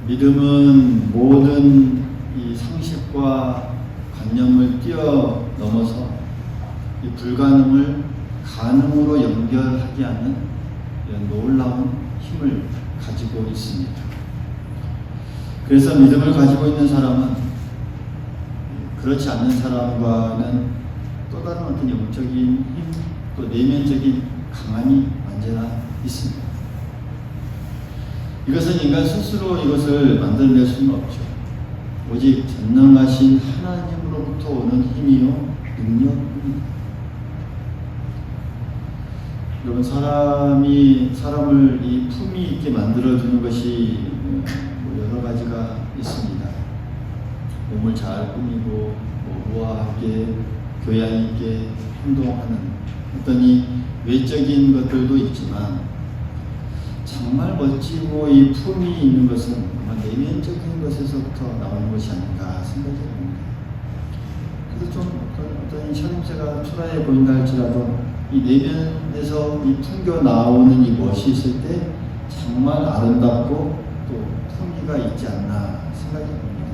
믿음은 모든 이 상식과 관념을 뛰어넘어서 이 불가능을 가능으로 연결하게 하는 이런 놀라운 힘을 가지고 있습니다. 그래서 믿음을 가지고 있는 사람은 그렇지 않는 사람과는 또 다른 어떤 영적인 힘, 또 내면적인 강함이 언제나 있습니다. 이것은 인간 스스로 이것을 만들어낼 수는 없죠. 오직 전능하신 하나님으로부터 오는 힘이요 능력입니다. 여러분, 사람을 이 품위 있게 만들어주는 것이 여러 가지가 있습니다. 몸을 잘 꾸미고 우아하게 교양 있게 행동하는 어떤 이 외적인 것들도 있지만, 정말 멋지고 이 품이 있는 것은 아마 내면적인 것에서부터 나오는 것이 아닌가 생각이 듭니다. 그래서 좀 어떤 샤림새가 초라해 보인다 할지라도 이 내면에서 이 풍겨 나오는 이 멋이 있을 때 정말 아름답고 또 품위가 있지 않나 생각이 듭니다.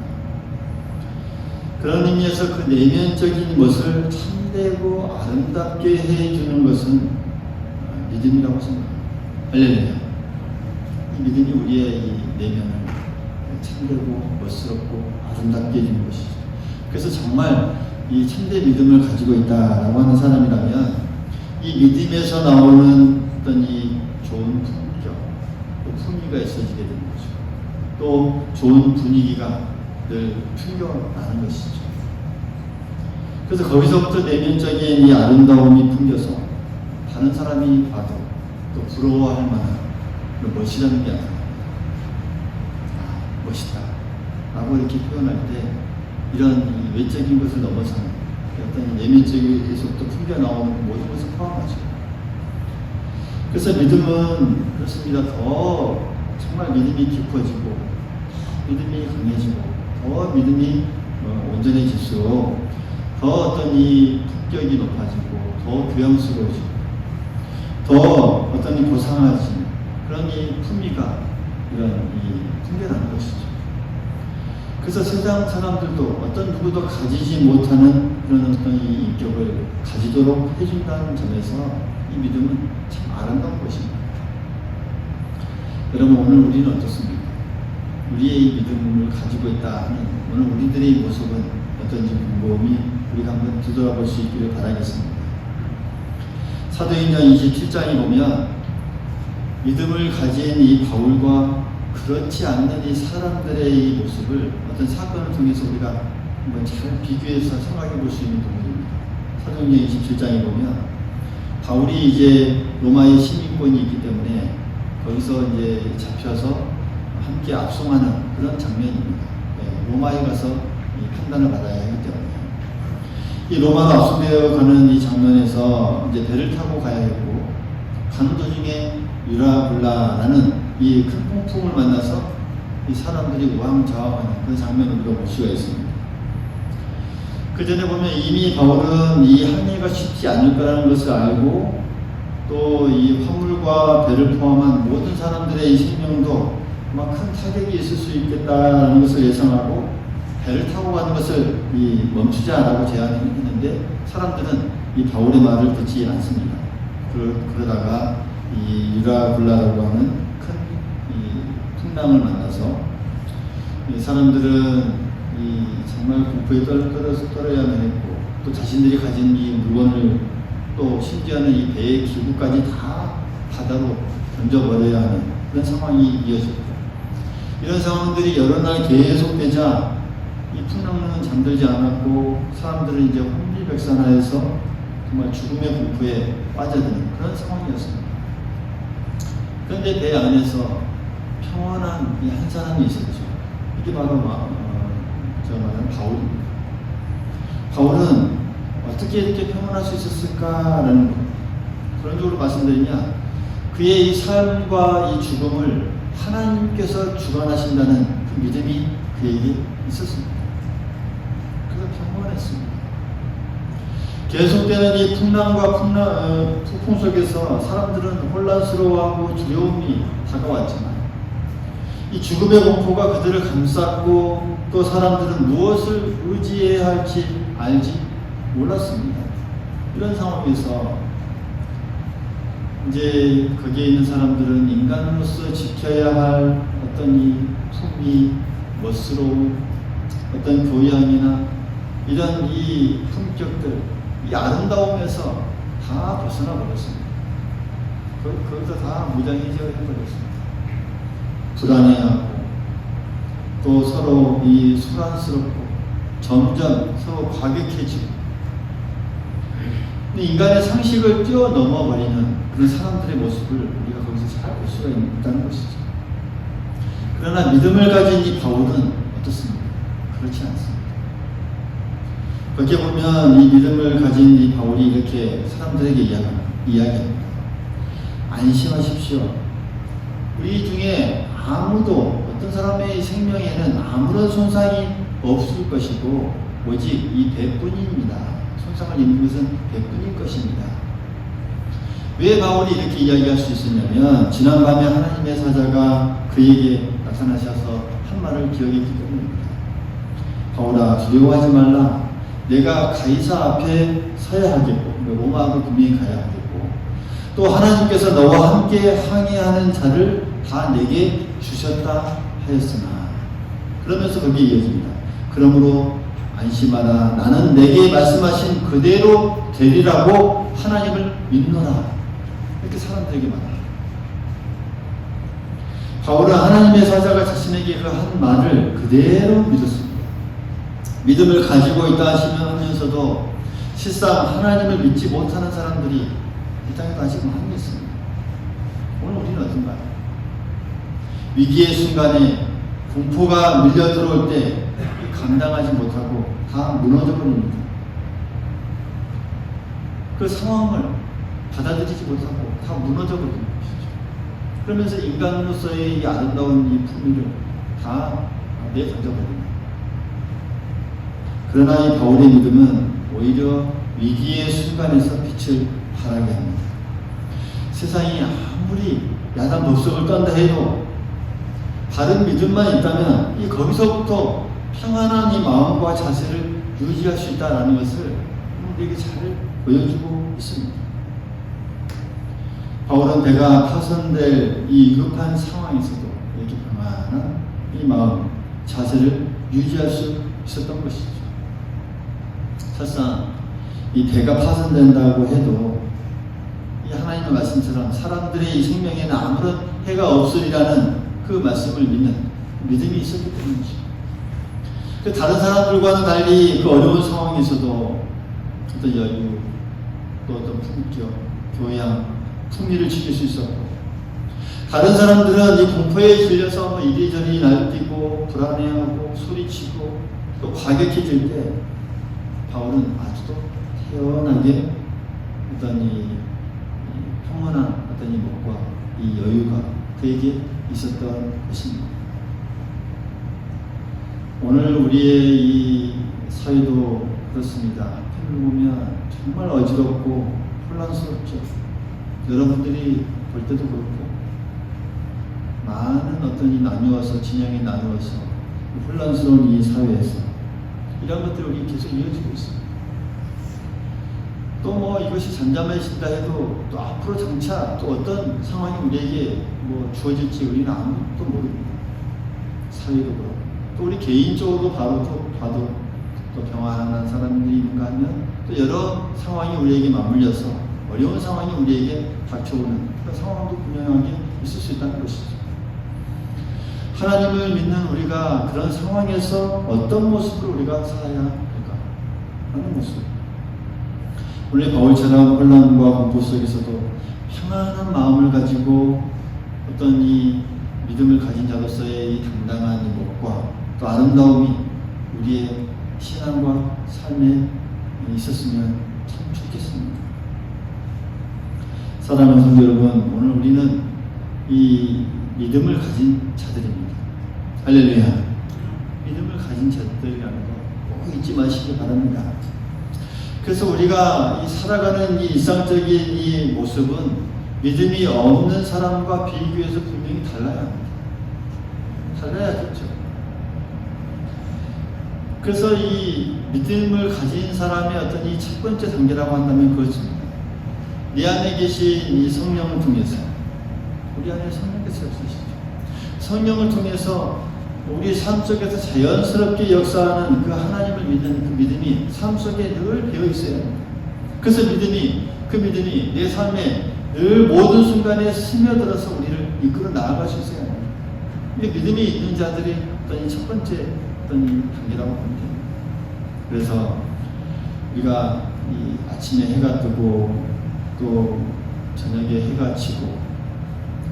그런 의미에서 그 내면적인 것을 참되고 아름답게 해주는 것은 믿음이라고 생각합니다. 할렐루야. 이 믿음이 우리의 이 내면을 참되고 멋스럽고 아름답게 해주는 것이죠. 그래서 정말 이 참된 믿음을 가지고 있다라고 하는 사람이라면 이 믿음에서 나오는 어떤 이 좋은 품격, 또 품위가 있어지게 되는 거죠. 또 좋은 분위기가 늘 풍겨나는 것이죠. 그래서 거기서부터 내면적인 이 아름다움이 풍겨서 다른 사람이 봐도 또 부러워할 만한 멋이라는 게 아니라 멋있다 라고 이렇게 표현할 때 이런 외적인 것을 넘어서는 어떤 내면적에서부터 풍겨나오는 모든 것을 포함하죠. 그래서 믿음은 그렇습니다. 더 정말 믿음이 깊어지고 더 믿음이 강해지고 더 믿음이 온전해질수록 더 어떤 이 품격이 높아지고 더 교양스러워지고 더 어떤 이 고상하지 그런 이 품위가 이런 이 풍겨나는 것이죠. 그래서 세상 사람들도 어떤 누구도 가지지 못하는 그런 어떤 이 인격을 가지도록 해준다는 점에서 이 믿음은 참 아름다운 것입니다. 여러분, 오늘 우리는 어떻습니까? 우리의 이 믿음을 가지고 있다 하는 오늘 우리들의 모습은 어떤지 궁금히 우리가 한번 뒤돌아볼 수 있기를 바라겠습니다. 사도행전 27장에 보면 믿음을 가진 이 바울과 그렇지 않는 이 사람들의 이 모습을 어떤 사건을 통해서 우리가 한번 잘 비교해서 생각해 볼 수 있는 부분입니다. 사도행전 27장에 보면 바울이 이제 로마의 시민권이 있기 때문에 거기서 이제 잡혀서 함께 압송하는 그런 장면입니다. 로마에 가서 이 판단을 받아야 하기 때문에 이 로마가 압송되어 가는 이 장면에서 이제 배를 타고 가야 했고 가는 도중에 유라굴라라는 이 큰 폭풍을 만나서 이 사람들이 우왕좌왕하는 그런 장면을 우리가 볼 수가 있습니다. 그 전에 보면 이미 바울은 이 항해가 쉽지 않을 거라는 것을 알고 또 이 화물과 배를 포함한 모든 사람들의 이 생명도 막 큰 타격이 있을 수 있겠다는 것을 예상하고 배를 타고 가는 것을 멈추자라고 제안했는데 사람들은 이 바울의 말을 듣지 않습니다. 그러다가 이 유라굴라라고 하는 큰 풍랑을 만나서 이 사람들은 정말 공포에 떨어야만 했고 또 자신들이 가진 이 물건을 또 심지어는 이 배의 기구까지 다 바다로 던져버려야 하는 그런 상황이 이어졌고 이런 상황들이 여러 날 계속되자 이 풍랑은 잠들지 않았고 사람들은 이제 혼비백산하여서 정말 죽음의 공포에 빠져드는 그런 상황이었습니다. 그런데 배 안에서 평온한 이 한 사람이 있었죠. 이게 바로 제가 말하는 바울입니다. 바울은 어떻게 이렇게 평온할 수 있었을까라는 그런 쪽으로 말씀드리냐, 그의 이 삶과 이 죽음을 하나님께서 주관하신다는 그 믿음이 그에게 있었습니다. 그래서 평온했습니다. 계속되는 이 풍랑과 폭풍 속에서 사람들은 혼란스러워하고 두려움이 다가왔지만 이 죽음의 공포가 그들을 감쌌고 또 사람들은 무엇을 의지해야 할지 알지 몰랐습니다. 이런 상황에서 이제 거기에 있는 사람들은 인간으로서 지켜야 할 어떤 이 품위, 멋스러움, 어떤 교양이나 이런 이 품격들, 이 아름다움에서 다 벗어나 버렸습니다. 거기서 다 무장해져 해버렸습니다. 불안해하고 또 서로 이 소란스럽고 점점 서로 과격해지고 인간의 상식을 뛰어넘어 버리는 그런 사람들의 모습을 우리가 거기서 잘 볼 수가 있다는 것이죠. 그러나 믿음을 가진 이 바울은 어떻습니까? 그렇지 않습니다. 거기에 보면 이 믿음을 가진 이 바울이 이렇게 사람들에게 이야기합니다. 안심하십시오. 우리 중에 아무도 어떤 사람의 생명에는 아무런 손상이 없을 것이고 오직 이 배뿐입니다. 손상을 입는 것은 배뿐일 것입니다. 왜 바울이 이렇게 이야기할 수 있었냐면 지난밤에 하나님의 사자가 그에게 나타나셔서 한 말을 기억했기 때문입니다. 바울아, 두려워하지 말라. 내가 가이사 앞에 서야 하겠고 로마로 분명히 가야 하겠고 또 하나님께서 너와 함께 항해하는 자를 다 내게 주셨다 하였으나, 그러면서 거기에 이어집니다. 그러므로 안심하라. 나는 내게 말씀하신 그대로 되리라고 하나님을 믿노라. 이렇게 사람들에게 말합니다. 바울은 하나님의 사자가 자신에게 그 한 말을 그대로 믿었습니다. 믿음을 가지고 있다 하면서도 실상 하나님을 믿지 못하는 사람들이 이 땅에도 아직 많이 있습니다. 오늘 우리는 어떤가요? 위기의 순간에 공포가 밀려 들어올 때 감당하지 못하고 다 무너져 버립니다. 그 상황을 받아들이지 못하고 다 무너져 버리는 것이죠. 그러면서 인간으로서의 이 아름다운 이 품위를 다 내던져 버립니다. 그러나 이 바울의 믿음은 오히려 위기의 순간에서 빛을 발하게 합니다. 세상이 아무리 야단 법석을 떤다 해도 바른 믿음만 있다면 이 거기서부터 평안한 이 마음과 자세를 유지할 수 있다는 것을 우리에게 잘 보여주고 있습니다. 바울은 배가 파손될 이 위급한 상황에서도 이렇게 평안한 이 마음, 자세를 유지할 수 있었던 것이죠. 설상 이 배가 파손된다고 해도 이 하나님의 말씀처럼 사람들의 이 생명에는 아무런 해가 없으리라는 그 말씀을 믿는 믿음이 있었기 때문이죠. 다른 사람들과는 달리 그 어려운 상황에서도 어떤 여유, 또 어떤 품격, 교양, 품위를 지킬 수 있었고, 다른 사람들은 이 공포에 질려서 이리저리 날뛰고 불안해하고 소리치고 또 과격해질 때 바울은 아주도 태연하게 어떤 이 평온한 어떤 이 목과 이 여유가 그에게 있었던 것입니다. 오늘 우리의 이 사회도 그렇습니다. 한편으로 보면 정말 어지럽고 혼란스럽죠. 여러분들이 볼 때도 그렇고 많은 어떤 이 나누어서 진영이 나누어서 혼란스러운 이 사회에서 이런 것들이 우리 계속 이어지고 있습니다. 또 뭐 이것이 잠잠해진다 해도 또 앞으로 장차 또 어떤 상황이 우리에게 뭐 주어질지 우리는 아무것도 모릅니다. 사회도 그렇고 또 우리 개인적으로 봐도 또 평안한 사람들이 있는가 하면 또 여러 상황이 우리에게 맞물려서 어려운 상황이 우리에게 닥쳐오는 그런 상황도 분명하게 있을 수 있다는 것이죠. 하나님을 믿는 우리가 그런 상황에서 어떤 모습을 우리가 살아야 할까 하는 모습. 원래 바울처럼 혼란과 공포 속에서도 평안한 마음을 가지고 어떤 이 믿음을 가진 자로서의 이 당당한 이 목과 또 아름다움이 우리의 신앙과 삶에 있었으면 참 좋겠습니다. 사랑하는 성도 여러분, 오늘 우리는 이 믿음을 가진 자들입니다. 할렐루야. 믿음을 가진 자들이라는 거 꼭 잊지 마시기 바랍니다. 그래서 우리가 이 살아가는 이 일상적인 이 모습은 믿음이 없는 사람과 비교해서 분명히 달라야 합니다. 달라야겠죠. 그래서 이 믿음을 가진 사람의 어떤 이 첫 번째 단계라고 한다면 그렇습니다. 내 안에 계신 이 성령을 통해서, 우리 안에 성령께서 없으시죠. 성령을 통해서 우리 삶 속에서 자연스럽게 역사하는 그 하나님을 믿는 그 믿음이 삶 속에 늘 배어 있어야 합니다. 그래서 그 믿음이 내 삶에 늘 모든 순간에 스며들어서 우리를 이끌어 나아갈 수 있어야 합니다. 이게 믿음이 있는 자들이 어떤 첫 번째 어떤 단계라고 봅니다. 그래서 우리가 이 아침에 해가 뜨고 또 저녁에 해가 지고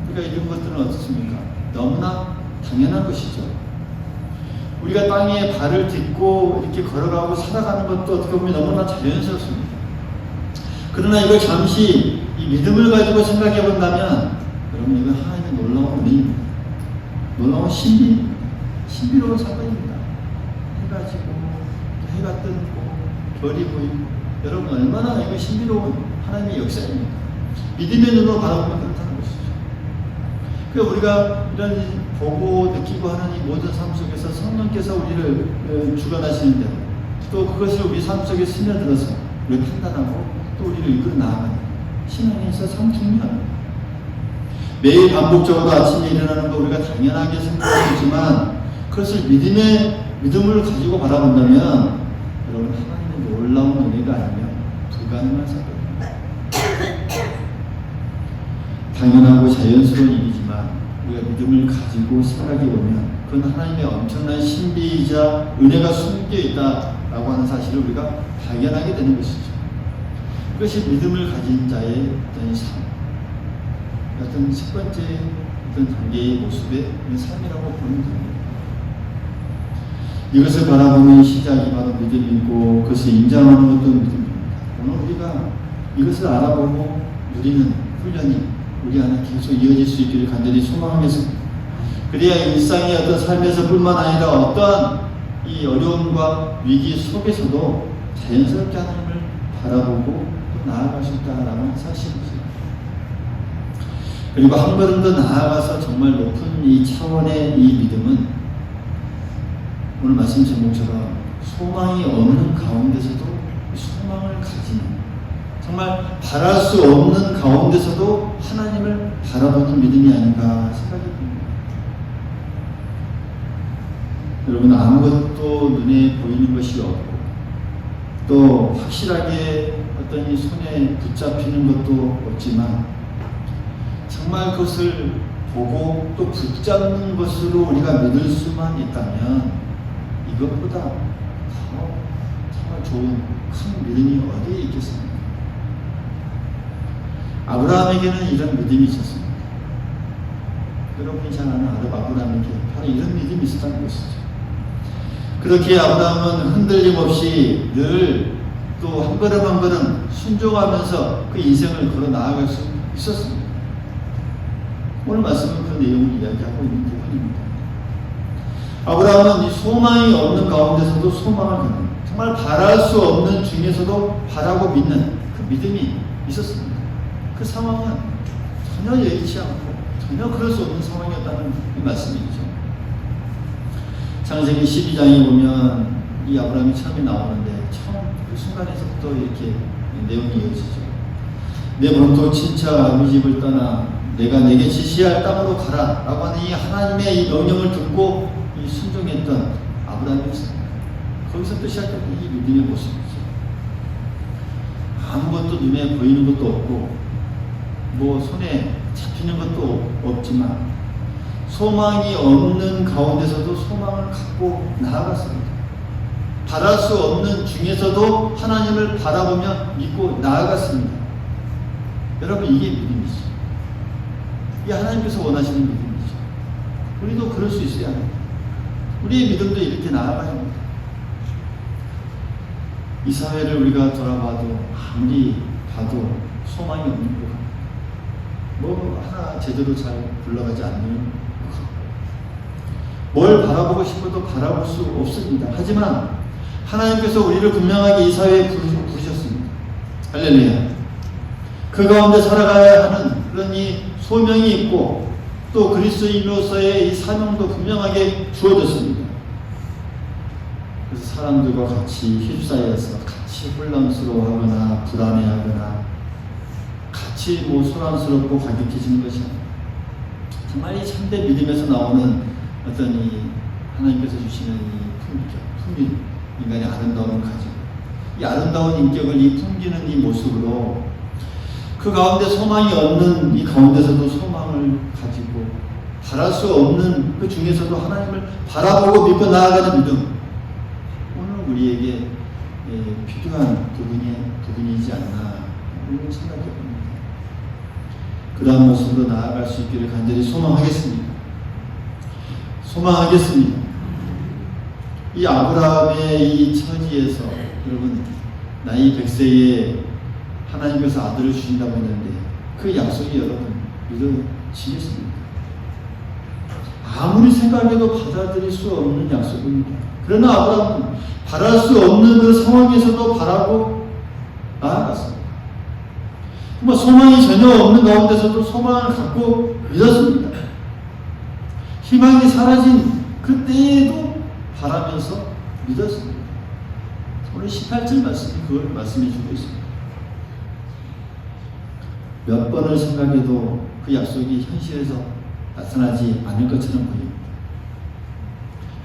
우리가 이런 것들은 어떻습니까? 너무나 당연한 것이죠. 우리가 땅에 발을 딛고 이렇게 걸어가고 살아가는 것도 어떻게 보면 너무나 자연스럽습니다. 그러나 이걸 잠시 이 믿음을 가지고 생각해 본다면 여러분 이건 하나님의 놀라운 은혜입니다. 놀라운 신비로운 사건입니다. 해가 지고 해가 뜨고 별이 보이고 여러분 얼마나 이거 신비로운 하나님의 역사입니다. 믿음의 눈으로 바라보면 그렇다는 것이죠. 그러니까 우리가 이런 보고 느끼고 하는 이 모든 삶 속에서 성령께서 우리를 주관하시는데 또 그것을 우리 삶 속에 스며들어서 우리를 판단하고 또 우리를 이끌어 나아가는 신앙에서 참 중요합니다. 매일 반복적으로 아침에 일어나는 거 우리가 당연하게 생각하지만 그것을 믿음을 가지고 바라본다면 여러분 하나님의 놀라운 은혜가 아니면 불가능한 사건입니다. 당연하고 자연스러운 일이지만 우리가 믿음을 가지고 생각해 보면 그건 하나님의 엄청난 신비이자 은혜가 숨겨 있다라고 하는 사실을 우리가 발견하게 되는 것이죠. 그것이 믿음을 가진 자의 어떤 삶, 어떤 첫 번째 어떤 단계의 모습의 삶이라고 보면 됩니다. 이것을 바라보는 시작이 바로 믿음이고 그것을 인정하는 것도 믿음입니다. 오늘 우리가 이것을 알아보고 누리는 훈련이 우리 안에 계속 이어질 수 있기를 간절히 소망하겠습니다. 그래야 일상의 어떤 삶에서 뿐만 아니라 어떠한 이 어려움과 위기 속에서도 자연스럽게 하나님을 바라보고 나아갈 수 있다라는 사실이죠. 그리고 한 걸음 더 나아가서 정말 높은 이 차원의 이 믿음은 오늘 말씀 제목처럼 소망이 없는 가운데서도 소망을 가지는 정말 바랄 수 없는 가운데서도 하나님을 바라보는 믿음이 아닌가 생각이 듭니다. 여러분 아무것도 눈에 보이는 것이 없고 또 확실하게 어떤 이 손에 붙잡히는 것도 없지만 정말 그것을 보고 또 붙잡는 것으로 우리가 믿을 수만 있다면 이것보다 더 정말 좋은 큰 믿음이 어디에 있겠습니까? 아브라함에게는 이런 믿음이 있었습니다. 여러분이 잘 아는 아브라함에게 바로 이런 믿음이 있었다는 것이죠. 그렇게 아브라함은 흔들림 없이 늘 또 한 걸음 한 걸음 순종하면서 그 인생을 걸어 나아갈 수 있었습니다. 오늘 말씀은 그 내용을 이야기하고 있는 부분입니다. 아브라함은 이 소망이 없는 가운데서도 소망을 갖는 정말 바랄 수 없는 중에서도 바라고 믿는 그 믿음이 있었습니다. 그 상황은 전혀 예기치 않고 전혀 그럴 수 없는 상황이었다는 이 말씀이죠. 창세기 12장에 보면 이 아브라함이 처음에 나오는데 처음 그 순간에서부터 이렇게 내용이 이어지죠. 내 본토 친척 아버지 집을 떠나 내가 내게 지시할 땅으로 가라 라고 하는 이 하나님의 이 명령을 듣고 이 순종했던 아브라함이었습니다. 거기서부터 시작된 이 믿음의 모습이죠. 아무것도 눈에 보이는 것도 없고 뭐 손에 잡히는 것도 없지만 소망이 없는 가운데서도 소망을 갖고 나아갔습니다. 바랄 수 없는 중에서도 하나님을 바라보며 믿고 나아갔습니다. 여러분 이게 믿음이죠. 이게 하나님께서 원하시는 믿음이죠. 우리도 그럴 수 있어야 합니다. 우리의 믿음도 이렇게 나아가야 합니다. 이 사회를 우리가 돌아봐도 아무리 봐도 소망이 없는 것 같아요. 뭐 하나 제대로 잘 굴러가지 않는 것 같고 뭘 바라보고 싶어도 바라볼 수 없습니다. 하지만 하나님께서 우리를 분명하게 이 사회에 부르셨습니다. 할렐루야. 그 가운데 살아가야 하는 그런 이 소명이 있고 또 그리스도인으로서의 이 사명도 분명하게 주어졌습니다. 그래서 사람들과 같이 휩싸여서 같이 혼란스러워하거나 불안해하거나 같이 소란스럽고 과격해지는 것이 아니라 정말 이 참된 믿음에서 나오는 어떤 이 하나님께서 주시는 이 품격, 인간의 아름다움을 가지고 이 아름다운 인격을 이 풍기는 이 모습으로 그 가운데 소망이 없는 이 가운데서도 소망을 가지고 바랄 수 없는 그 중에서도 하나님을 바라보고 믿고 나아가는 믿음, 오늘 우리에게 필요한 부분이지 않나 이런 생각해 봅니다. 그러한 모습으로 나아갈 수 있기를 간절히 소망하겠습니다. 이 아브라함의 이 처지에서 여러분 나이 100세에 하나님께서 아들을 주신다고 했는데 그 약속이 여러분 믿어지겠습니까? 아무리 생각해도 받아들일 수 없는 약속입니다. 그러나 아브라함은 바랄 수 없는 그 상황에서도 바라고 나아갔습니다. 소망이 전혀 없는 가운데서도 소망을 갖고 믿었습니다. 희망이 사라진 그때에도 바라면서 믿었습니다. 오늘 18절 말씀이 그걸 말씀해 주고 있습니다. 몇 번을 생각해도 그 약속이 현실에서 나타나지 않을 것처럼 보입니다.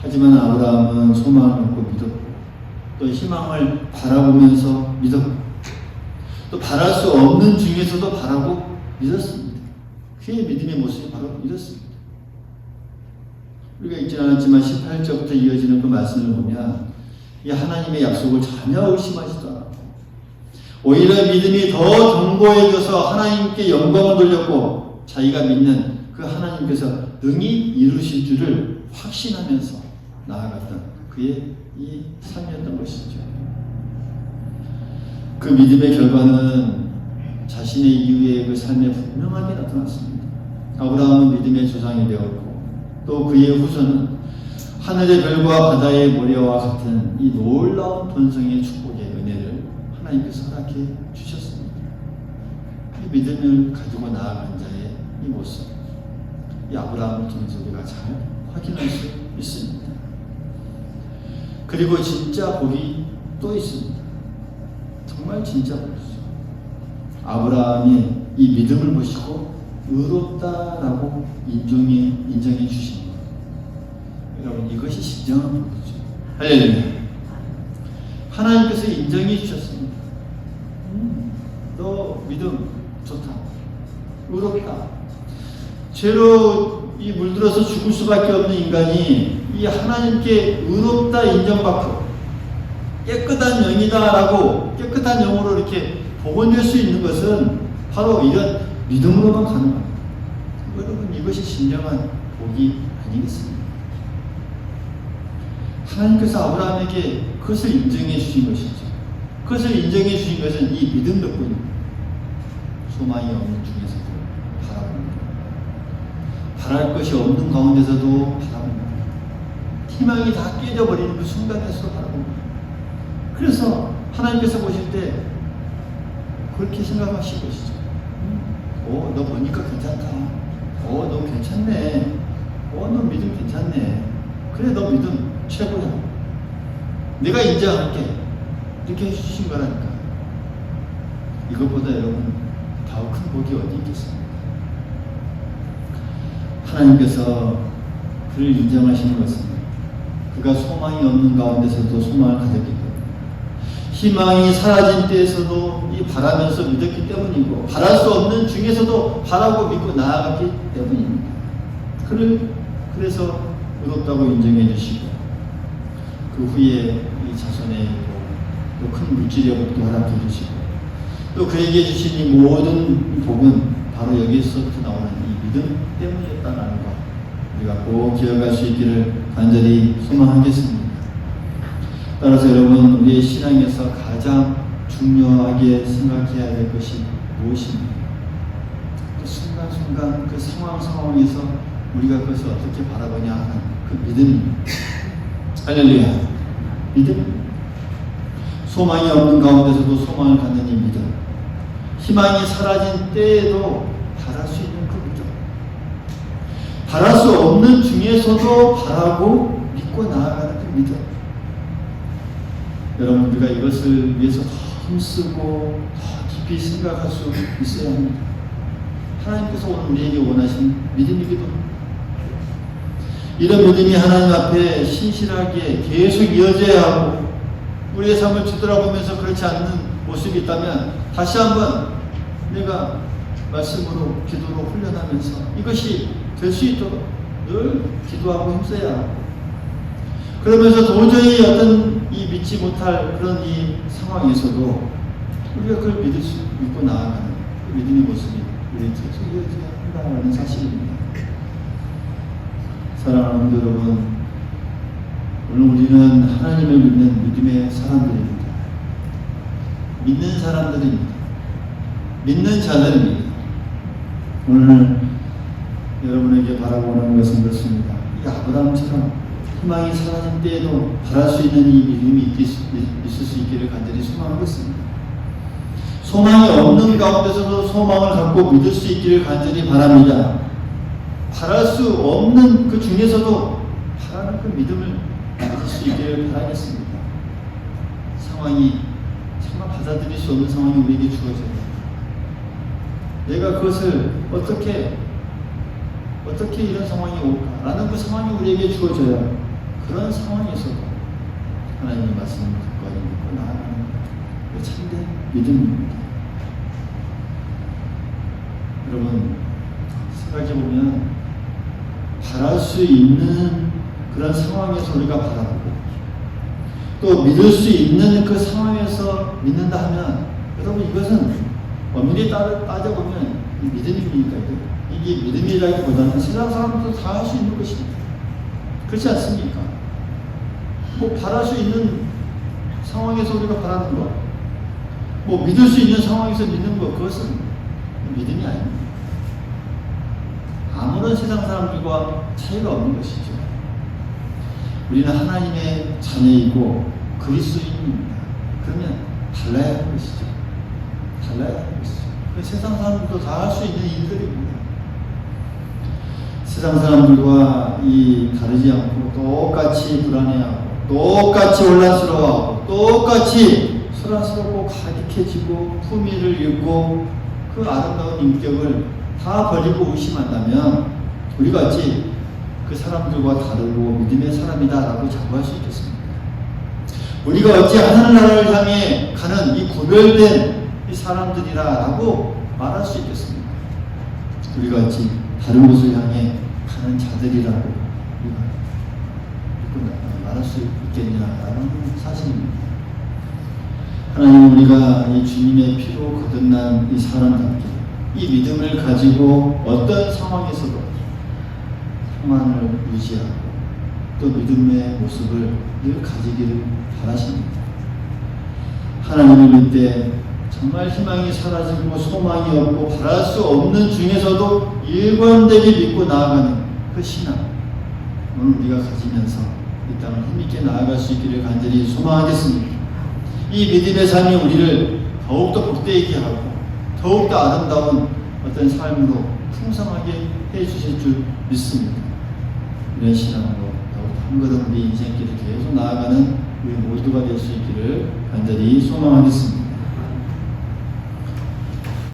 하지만 아브라함은 소망을 갖고 믿었고 또 희망을 바라보면서 믿었고 또 바랄 수 없는 중에서도 바라고 믿었습니다. 그의 믿음의 모습이 바로 믿었습니다. 우리가 읽지 않았지만 18절부터 이어지는 그 말씀을 보면 이 하나님의 약속을 전혀 의심하지도 않았고 오히려 믿음이 더 견고해져서 하나님께 영광을 돌렸고 자기가 믿는 그 하나님께서 능히 이루실 줄을 확신하면서 나아갔던 그의 이 삶이었던 것이죠. 그 믿음의 결과는 자신의 이후의 그 삶에 분명하게 나타났습니다. 아브라함은 믿음의 조상이 되었고 또 그의 후손은 하늘의 별과 바다의 모래와 같은 이 놀라운 본성의 축복의 은혜를 하나님께서 허락해 주셨습니다. 이 믿음을 가지고 나아간 자의 이 모습, 이 아브라함을 통해서 우리가 잘 확인할 수 있습니다. 그리고 진짜 복이 또 있습니다. 정말 진짜 복이죠. 아브라함이 이 믿음을 보시고 의롭다라고 인정해 주신 것. 여러분 이것이 진정한 복이죠. 할렐루야. 하나님께서 인정해 주셨습니다. 너 믿음 좋다. 의롭다. 죄로 이 물들어서 죽을 수밖에 없는 인간이 이 하나님께 의롭다 인정받고 깨끗한 영이다라고 깨끗한 영으로 이렇게 복원될 수 있는 것은 바로 이런 믿음으로만 가능합니다. 여러분 이것이 진정한 복이 아니겠습니까? 하나님께서 아브라함에게 그것을 인정해 주신 것이죠. 그것을 인정해 주신 것은 이 믿음 덕분입니다. 소망이 없는 중에서도 바라봅니다. 바랄 것이 없는 가운데서도 바라봅니다. 희망이 다 깨져버리는 그 순간에서도 바라봅니다. 그래서 하나님께서 보실 때 그렇게 생각하실 것이죠. 너 보니까 괜찮다. 너 괜찮네. 너 믿음 괜찮네. 그래, 너 믿음 최고야. 내가 인정할게. 이렇게 해주신 거라니까. 이것보다 여러분 더 큰 복이 어디 있겠습니까? 하나님께서 그를 인정하시는 것은 그가 소망이 없는 가운데서도 소망을 가졌기 때문에 희망이 사라진 때에서도 이 바라면서 믿었기 때문이고 바랄 수 없는 중에서도 바라고 믿고 나아갔기 때문입니다. 그래서 의롭다고 인정해 주시고 그 후에 이 자손의 또 큰 물질의 복도 허락해 주시고 또 그에게 주신 이 모든 복은 바로 여기서부터 나오는 이 믿음 때문이었다는 것 우리가 꼭 기억할 수 있기를 간절히 소망하겠습니다. 따라서 여러분 우리의 신앙에서 가장 중요하게 생각해야 될 것이 무엇입니까? 그 순간순간 그 상황에서 우리가 그것을 어떻게 바라보냐 하는 그 믿음입니다. 할렐루야. 믿음. 소망이 없는 가운데서도 소망을 갖는 이 믿음. 희망이 사라진 때에도 바랄 수 있는 그 믿음. 바랄 수 없는 중에서도 바라고 믿고 나아가는 그 믿음. 여러분, 우리가 이것을 위해서 더 힘쓰고 더 깊이 생각할 수 있어야 합니다. 하나님께서 오늘 우리에게 원하신 믿음이기도 합니다. 이런 믿음이 하나님 앞에 신실하게 계속 이어져야 하고, 우리의 삶을 뒤돌아보면서 그렇지 않는 모습이 있다면 다시 한번 내가 말씀으로 기도로 훈련하면서 이것이 될 수 있도록 늘 기도하고 힘써야 하고, 그러면서 도저히 어떤 이 믿지 못할 그런 이 상황에서도 우리가 그걸 믿고 나아가는 그 믿음의 모습이 우리의 계속 이어져야 한다는 사실입니다. 사랑하는 여러분, 오늘 우리는 하나님을 믿는 믿음의 사람들입니다. 믿는 사람들입니다. 믿는 자들입니다. 오늘 여러분에게 바라보는 것은 그렇습니다. 이 아브라함처럼 희망이 사라진 때에도 바랄 수 있는 이 믿음이 있을 수 있기를 간절히 소망하고 있습니다. 소망이 없는 가운데서도 소망을 갖고 믿을 수 있기를 간절히 바랍니다. 바랄 수 없는 그 중에서도 바라는 그 믿음을 가질 수 있기를 바라겠습니다. 상황이 정말 받아들일 수 없는 상황이 우리에게 주어져요. 내가 그것을 어떻게 이런 상황이 올까라는 그 상황이 우리에게 주어져요. 그런 상황에서도 하나님의 말씀을 듣고 믿고 나아가는 그 참된 믿음입니다. 여러분, 생각해보면 바랄 수 있는 그런 상황에서 우리가 바라보고, 또 믿을 수 있는 그 상황에서 믿는다 하면, 여러분, 이것은 엄밀히 따져보면 믿음입니까? 이게 믿음이라기보다는 세상 사람도 다 할 수 있는 것입니다. 그렇지 않습니까? 뭐 바랄 수 있는 상황에서 우리가 바라는 것, 뭐 믿을 수 있는 상황에서 믿는 것, 그것은 믿음이 아닙니다. 아무런 세상 사람들과 차이가 없는 것이죠. 우리는 하나님의 자녀이고 그리스도인입니다. 그러면 달라야 하는 것이죠. 달라야 하는 것이죠. 세상 사람들도 다 할 수 있는 일들입니다. 세상 사람들과 다르지 않고 똑같이 불안해하고, 똑같이 혼란스러워하고, 똑같이 소란스럽고 가득해지고 품위를 잃고 그 아름다운 인격을 다 버리고 의심한다면 우리가 어찌 그 사람들과 다르고 믿음의 사람이다라고 자부할 수 있겠습니까? 우리가 어찌 하늘나라를 향해 가는 이 구별된 이 사람들이라고 말할 수 있겠습니까? 우리가 어찌 다른 곳을 향해 가는 자들이라고 우리가 말할 수 있겠냐라는 사실입니다. 하나님, 우리가 이 주님의 피로 거듭난 이 사람답게 이 믿음을 가지고 어떤 상황에서도 평안을 유지하고 또 믿음의 모습을 늘 가지기를 바라십니다. 하나님을 믿되 정말 희망이 사라지고 소망이 없고 바랄 수 없는 중에서도 일관되게 믿고 나아가는 그 신앙, 오늘 우리가 가지면서 이 땅을 힘있게 나아갈 수 있기를 간절히 소망하겠습니다. 이 믿음의 삶이 우리를 더욱더 복되게 하고 더욱더 아름다운 어떤 삶으로 풍성하게 해주실 줄 믿습니다. 이런 신앙으로 더욱 한 걸음 우리 인생길을 계속 나아가는 우리 모두가 될 수 있기를 간절히 소망하겠습니다.